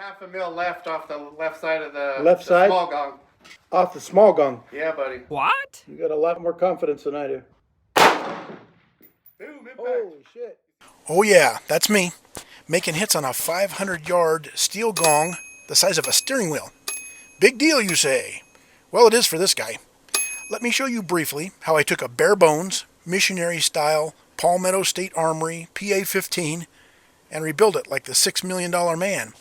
half a mil left off the left side of the Left side? small gong. Off the small gun. Yeah, buddy. What? You got a lot more confidence than I do. Boom, impact. Holy shit. Oh yeah, that's me, making hits on a 500-yard steel gong the size of a steering wheel. Big deal, you say? Well, it is for this guy. Let me show you briefly how I took a bare bones, missionary-style Palmetto State Armory PA-15 and rebuilt it like the $6 million man,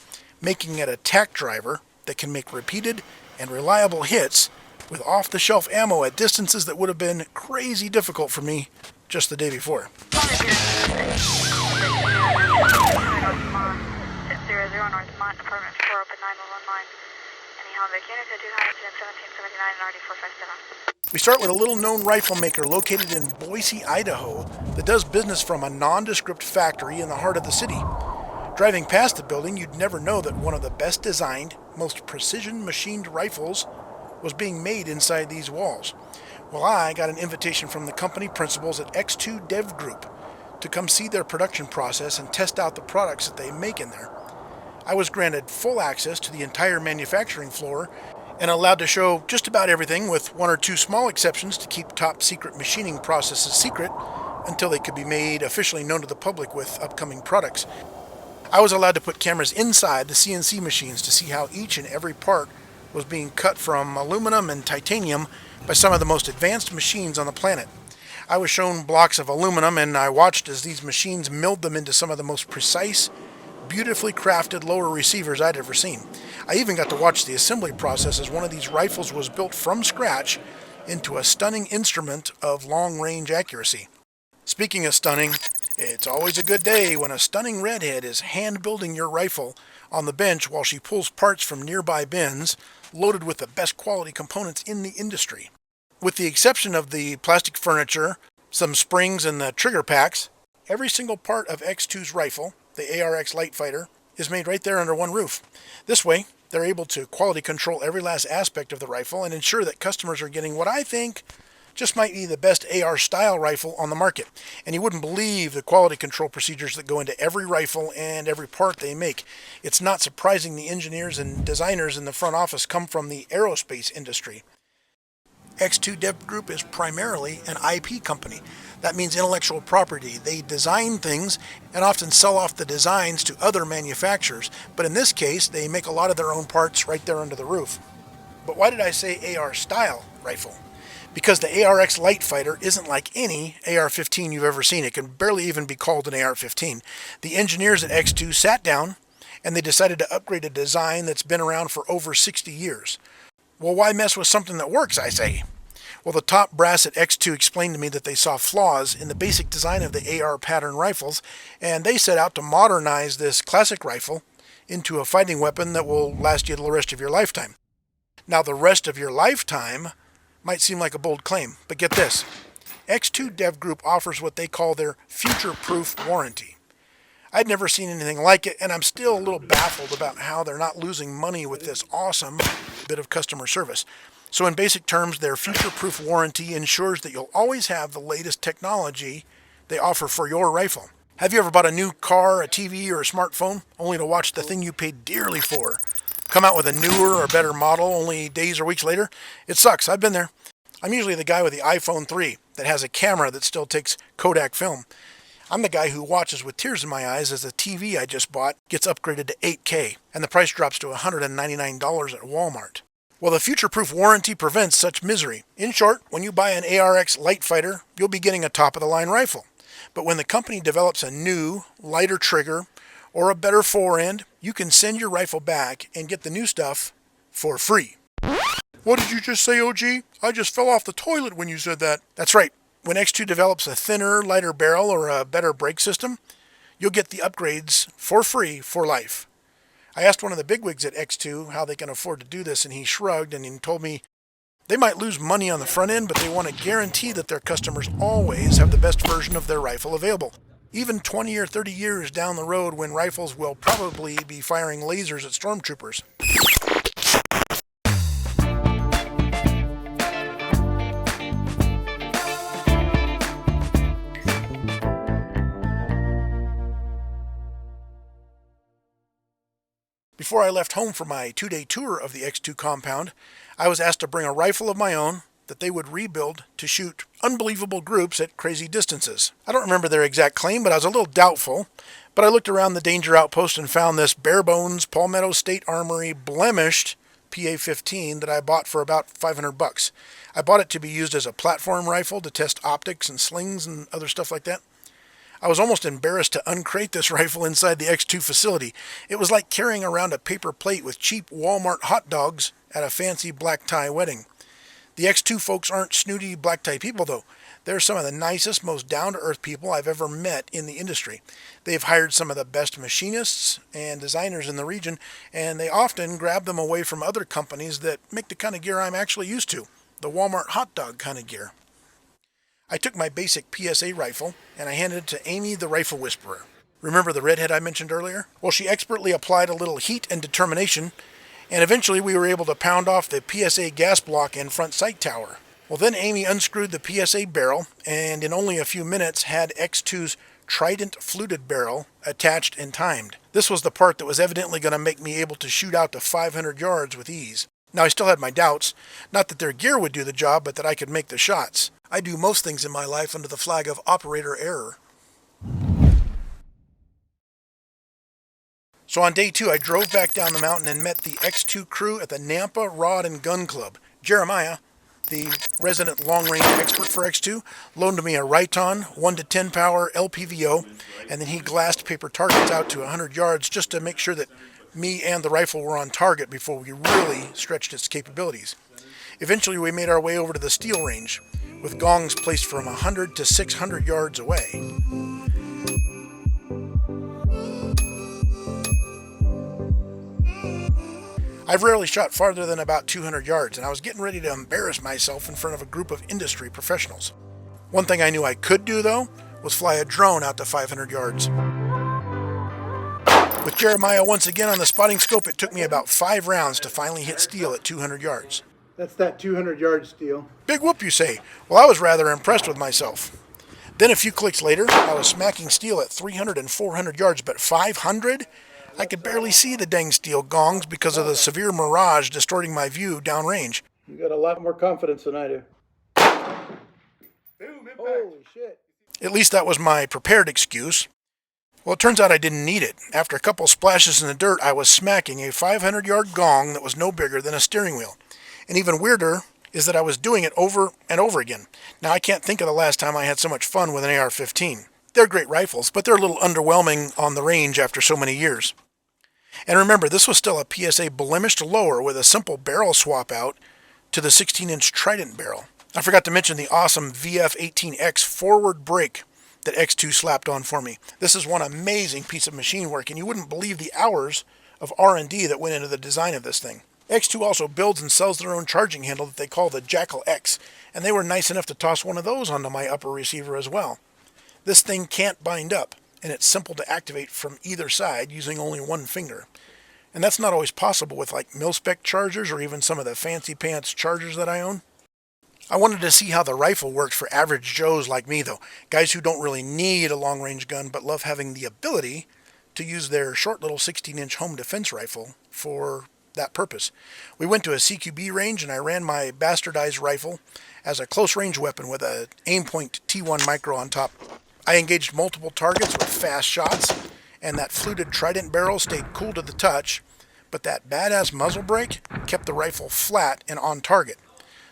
making it a tack driver that can make repeated and reliable hits with off-the-shelf ammo at distances that would have been crazy difficult for me just the day before. We start with a little-known rifle maker located in Boise, Idaho that does business from a nondescript factory in the heart of the city. Driving past the building, you'd never know that one of the best designed, most precision machined rifles was being made inside these walls. Well, I got an invitation from the company principals at X2 Dev Group to come see their production process and test out the products that they make in there. I was granted full access to the entire manufacturing floor and allowed to show just about everything, with one or two small exceptions to keep top secret machining processes secret until they could be made officially known to the public with upcoming products. I was allowed to put cameras inside the CNC machines to see how each and every part was being cut from aluminum and titanium by some of the most advanced machines on the planet. I was shown blocks of aluminum, and I watched as these machines milled them into some of the most precise, beautifully crafted lower receivers I'd ever seen. I even got to watch the assembly process as one of these rifles was built from scratch into a stunning instrument of long-range accuracy. Speaking of stunning, it's always a good day when a stunning redhead is hand-building your rifle on the bench while she pulls parts from nearby bins loaded with the best quality components in the industry. With the exception of the plastic furniture, some springs, and the trigger packs, every single part of X2's rifle, the ARX Light Fighter, is made right there under one roof. This way, they're able to quality control every last aspect of the rifle and ensure that customers are getting what I think just might be the best AR style rifle on the market. And you wouldn't believe the quality control procedures that go into every rifle and every part they make. It's not surprising the engineers and designers in the front office come from the aerospace industry. X2 Dev Group is primarily an IP company. That means intellectual property. They design things and often sell off the designs to other manufacturers, but in this case, they make a lot of their own parts right there under the roof. But why did I say AR style rifle? Because the ARX Light Fighter isn't like any AR-15 you've ever seen. It can barely even be called an AR-15. The engineers at X2 sat down and they decided to upgrade a design that's been around for over 60 years. Well, why mess with something that works, I say? Well, the top brass at X2 explained to me that they saw flaws in the basic design of the AR pattern rifles, and they set out to modernize this classic rifle into a fighting weapon that will last you the rest of your lifetime. Now, the rest of your lifetime might seem like a bold claim, but get this. X2 Dev Group offers what they call their Futureproof warranty. I'd never seen anything like it, and I'm still a little baffled about how they're not losing money with this awesome bit of customer service. So in basic terms, their Futureproof warranty ensures that you'll always have the latest technology they offer for your rifle. Have you ever bought a new car, a TV, or a smartphone, only to watch the thing you paid dearly for come out with a newer or better model only days or weeks later? It sucks. I've been there. I'm usually the guy with the iPhone 3 that has a camera that still takes Kodak film. I'm the guy who watches with tears in my eyes as the TV I just bought gets upgraded to 8K and the price drops to $199 at Walmart. Well, the Futureproof warranty prevents such misery. In short, when you buy an ARX Light Fighter, you'll be getting a top-of-the-line rifle. But when the company develops a new, lighter trigger or a better forend, you can send your rifle back and get the new stuff for free. What did you just say, OG? I just fell off the toilet when you said that. That's right. When X2 develops a thinner, lighter barrel or a better brake system, you'll get the upgrades for free for life. I asked one of the bigwigs at X2 how they can afford to do this, and he shrugged and he told me they might lose money on the front end, but they want to guarantee that their customers always have the best version of their rifle available. Even 20 or 30 years down the road when rifles will probably be firing lasers at stormtroopers. Before I left home for my 2-day tour of the X2 compound, I was asked to bring a rifle of my own that they would rebuild to shoot unbelievable groups at crazy distances. I don't remember their exact claim, but I was a little doubtful. But I looked around the danger outpost and found this bare bones Palmetto State Armory blemished PA-15 that I bought for about $500. I bought it to be used as a platform rifle to test optics and slings and other stuff like that. I was almost embarrassed to uncrate this rifle inside the X2 facility. It was like carrying around a paper plate with cheap Walmart hot dogs at a fancy black tie wedding. The X2 folks aren't snooty black tie people, though. They're some of the nicest, most down-to-earth people I've ever met in the industry. They've hired some of the best machinists and designers in the region, and they often grab them away from other companies that make the kind of gear I'm actually used to, the Walmart hot dog kind of gear. I took my basic PSA rifle, and I handed it to Amy the Rifle Whisperer. Remember the redhead I mentioned earlier? Well, she expertly applied a little heat and determination, and eventually we were able to pound off the PSA gas block and front sight tower. Well, then Amy unscrewed the PSA barrel, and in only a few minutes had X2's Trident fluted barrel attached and timed. This was the part that was evidently going to make me able to shoot out to 500 yards with ease. Now, I still had my doubts, not that their gear would do the job, but that I could make the shots. I do most things in my life under the flag of operator error. So on day 2, I drove back down the mountain and met the X2 crew at the Nampa Rod and Gun Club. Jeremiah, the resident long-range expert for X2, loaned me a Riton 1 to 10 power LPVO, and then he glassed paper targets out to 100 yards just to make sure that me and the rifle were on target before we really stretched its capabilities. Eventually we made our way over to the steel range, with gongs placed from 100 to 600 yards away. I've rarely shot farther than about 200 yards, and I was getting ready to embarrass myself in front of a group of industry professionals. One thing I knew I could do, though, was fly a drone out to 500 yards. With Jeremiah once again on the spotting scope, it took me about 5 rounds to finally hit steel at 200 yards. That's that 200-yard steel. Big whoop, you say? Well, I was rather impressed with myself. Then a few clicks later, I was smacking steel at 300 and 400 yards, but 500? I could barely see the dang steel gongs because of the severe mirage distorting my view downrange. You got a lot more confidence than I do. Boom, impact. Holy shit. At least that was my prepared excuse. Well, it turns out I didn't need it. After a couple splashes in the dirt, I was smacking a 500-yard gong that was no bigger than a steering wheel. And even weirder is that I was doing it over and over again. Now, I can't think of the last time I had so much fun with an AR-15. They're great rifles, but they're a little underwhelming on the range after so many years. And remember, this was still a PSA blemished lower with a simple barrel swap out to the 16-inch Trident barrel. I forgot to mention the awesome VF-18X forward brake that X2 slapped on for me. This is one amazing piece of machine work, and you wouldn't believe the hours of R&D that went into the design of this thing. X2 also builds and sells their own charging handle that they call the Jackal X, and they were nice enough to toss one of those onto my upper receiver as well. This thing can't bind up, and it's simple to activate from either side using only one finger. And that's not always possible with like mil-spec chargers or even some of the fancy pants chargers that I own. I wanted to see how the rifle works for average Joes like me, though. Guys who don't really need a long-range gun but love having the ability to use their short little 16-inch home defense rifle for that purpose. We went to a CQB range and I ran my bastardized rifle as a close-range weapon with a Aimpoint T1 micro on top. I engaged multiple targets with fast shots, and that fluted Trident barrel stayed cool to the touch, but that badass muzzle brake kept the rifle flat and on target.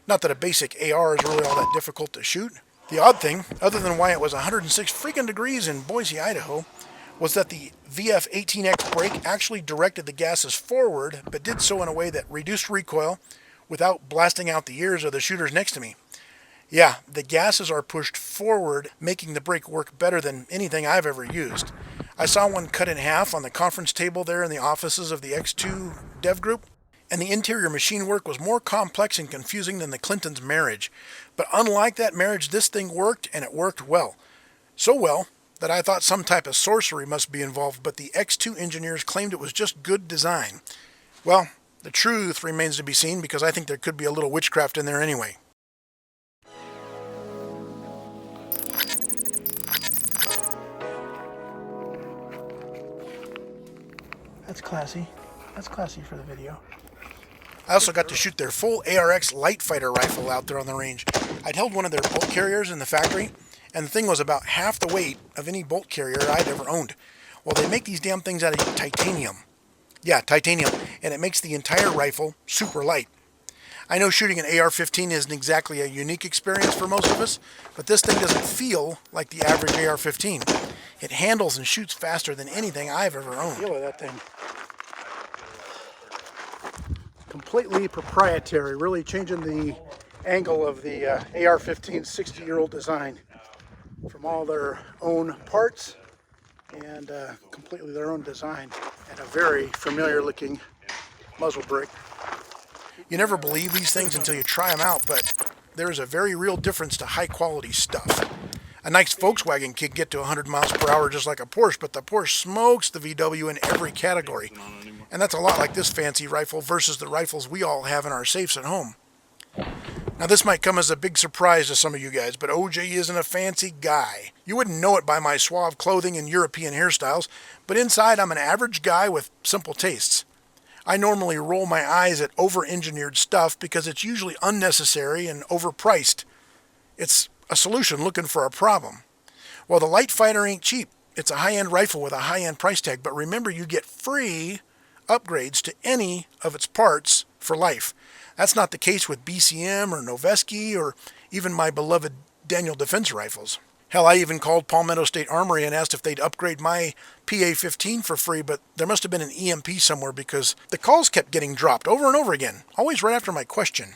Not that a basic AR is really all that difficult to shoot. The odd thing, other than why it was 106 freaking degrees in Boise, Idaho, was that the VF-18X brake actually directed the gases forward, but did so in a way that reduced recoil without blasting out the ears of the shooters next to me. Yeah, the gases are pushed forward, making the brake work better than anything I've ever used. I saw one cut in half on the conference table there in the offices of the X2 dev group, and the interior machine work was more complex and confusing than the Clintons' marriage. But unlike that marriage, this thing worked, and it worked well. So well that I thought some type of sorcery must be involved, but the X2 engineers claimed it was just good design. Well, the truth remains to be seen, because I think there could be a little witchcraft in there anyway. That's classy. That's classy for the video. I also got to shoot their full ARX light fighter rifle out there on the range. I'd held one of their bolt carriers in the factory, and the thing was about half the weight of any bolt carrier I'd ever owned. Well, they make these damn things out of titanium. Yeah, titanium, and it makes the entire rifle super light. I know shooting an AR-15 isn't exactly a unique experience for most of us, but this thing doesn't feel like the average AR-15. It handles and shoots faster than anything I've ever owned. Feel of that thing. Completely proprietary, really changing the angle of the AR-15 60-year-old design from all their own parts and completely their own design, and a very familiar looking muzzle brake. You never believe these things until you try them out, but there's a very real difference to high quality stuff. A nice Volkswagen can get to 100 miles per hour just like a Porsche, but the Porsche smokes the VW in every category. And that's a lot like this fancy rifle versus the rifles we all have in our safes at home. Now this might come as a big surprise to some of you guys, but OJ isn't a fancy guy. You wouldn't know it by my suave clothing and European hairstyles, but inside I'm an average guy with simple tastes. I normally roll my eyes at over-engineered stuff because it's usually unnecessary and overpriced. It's a solution looking for a problem. Well, the light fighter ain't cheap. It's a high-end rifle with a high-end price tag, but remember you get free upgrades to any of its parts for life. That's not the case with BCM or Noveski or even my beloved Daniel Defense rifles. Hell, I even called Palmetto State Armory and asked if they'd upgrade my PA-15 for free, but there must have been an EMP somewhere because the calls kept getting dropped over and over again, always right after my question.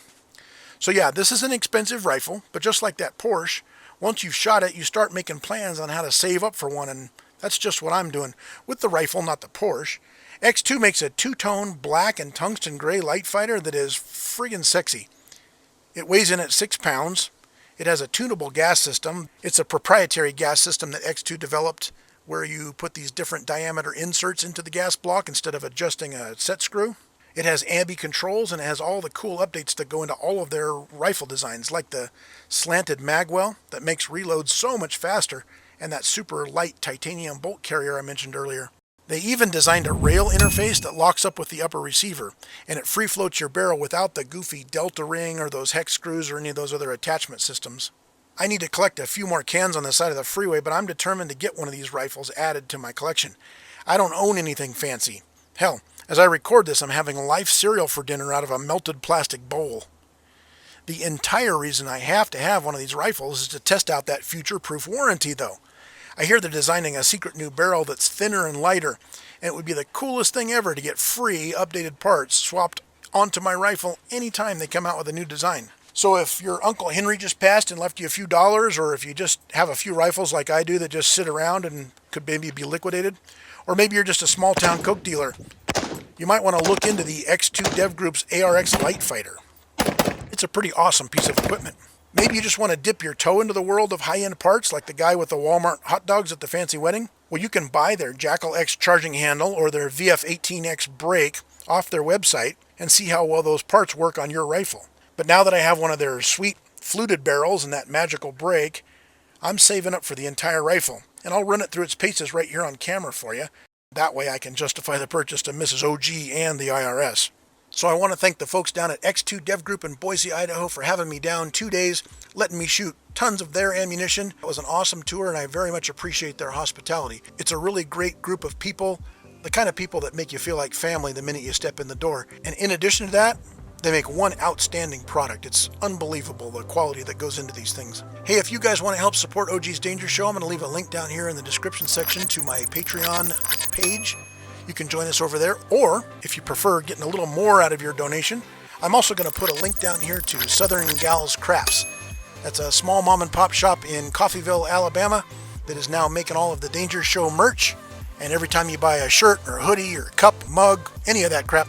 So yeah, this is an expensive rifle, but just like that Porsche, once you've shot it, you start making plans on how to save up for one, and that's just what I'm doing with the rifle, not the Porsche. X2 makes a two-tone black and tungsten gray light fighter that is friggin' sexy. It weighs in at 6 pounds. It has a tunable gas system. It's a proprietary gas system that X2 developed where you put these different diameter inserts into the gas block instead of adjusting a set screw. It has ambi controls and it has all the cool updates that go into all of their rifle designs, like the slanted magwell that makes reloads so much faster and that super light titanium bolt carrier I mentioned earlier. They even designed a rail interface that locks up with the upper receiver, and it free floats your barrel without the goofy delta ring or those hex screws or any of those other attachment systems. I need to collect a few more cans on the side of the freeway, but I'm determined to get one of these rifles added to my collection. I don't own anything fancy. Hell, as I record this, I'm having Life cereal for dinner out of a melted plastic bowl. The entire reason I have to have one of these rifles is to test out that Futureproof warranty, though. I hear they're designing a secret new barrel that's thinner and lighter, and it would be the coolest thing ever to get free updated parts swapped onto my rifle anytime they come out with a new design. So if your Uncle Henry just passed and left you a few dollars, or if you just have a few rifles like I do that just sit around and could maybe be liquidated, or maybe you're just a small town coke dealer, you might want to look into the X2 Dev Group's ARX Light Fighter. It's a pretty awesome piece of equipment. Maybe you just want to dip your toe into the world of high-end parts like the guy with the Walmart hot dogs at the fancy wedding? Well, you can buy their Jackal X charging handle or their VF18X brake off their website and see how well those parts work on your rifle. But now that I have one of their sweet fluted barrels and that magical brake, I'm saving up for the entire rifle, and I'll run it through its paces right here on camera for you. That way I can justify the purchase to Mrs. OG and the IRS. So I want to thank the folks down at X2 Dev Group in Boise, Idaho for having me down 2 days, letting me shoot tons of their ammunition. It was an awesome tour and I very much appreciate their hospitality. It's a really great group of people, the kind of people that make you feel like family the minute you step in the door. And in addition to that, they make one outstanding product. It's unbelievable the quality that goes into these things. Hey, if you guys want to help support OG's Danger Show, I'm going to leave a link down here in the description section to my Patreon page. You can join us over there, or if you prefer getting a little more out of your donation, I'm also going to put a link down here to Southern Gals Crafts. That's a small mom and pop shop in Coffeyville, Alabama that is now making all of the Danger Show merch. And every time you buy a shirt or a hoodie or a cup, mug, any of that crap,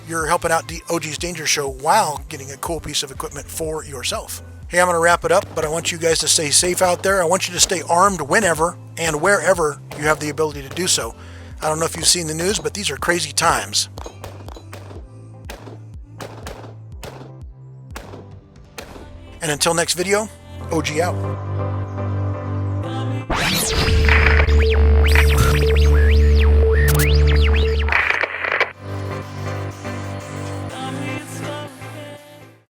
you're helping out OG's Danger Show while getting a cool piece of equipment for yourself. Hey, I'm going to wrap it up, but I want you guys to stay safe out there. I want you to stay armed whenever and wherever you have the ability to do so. I don't know if you've seen the news, but these are crazy times. And until next video, OG out.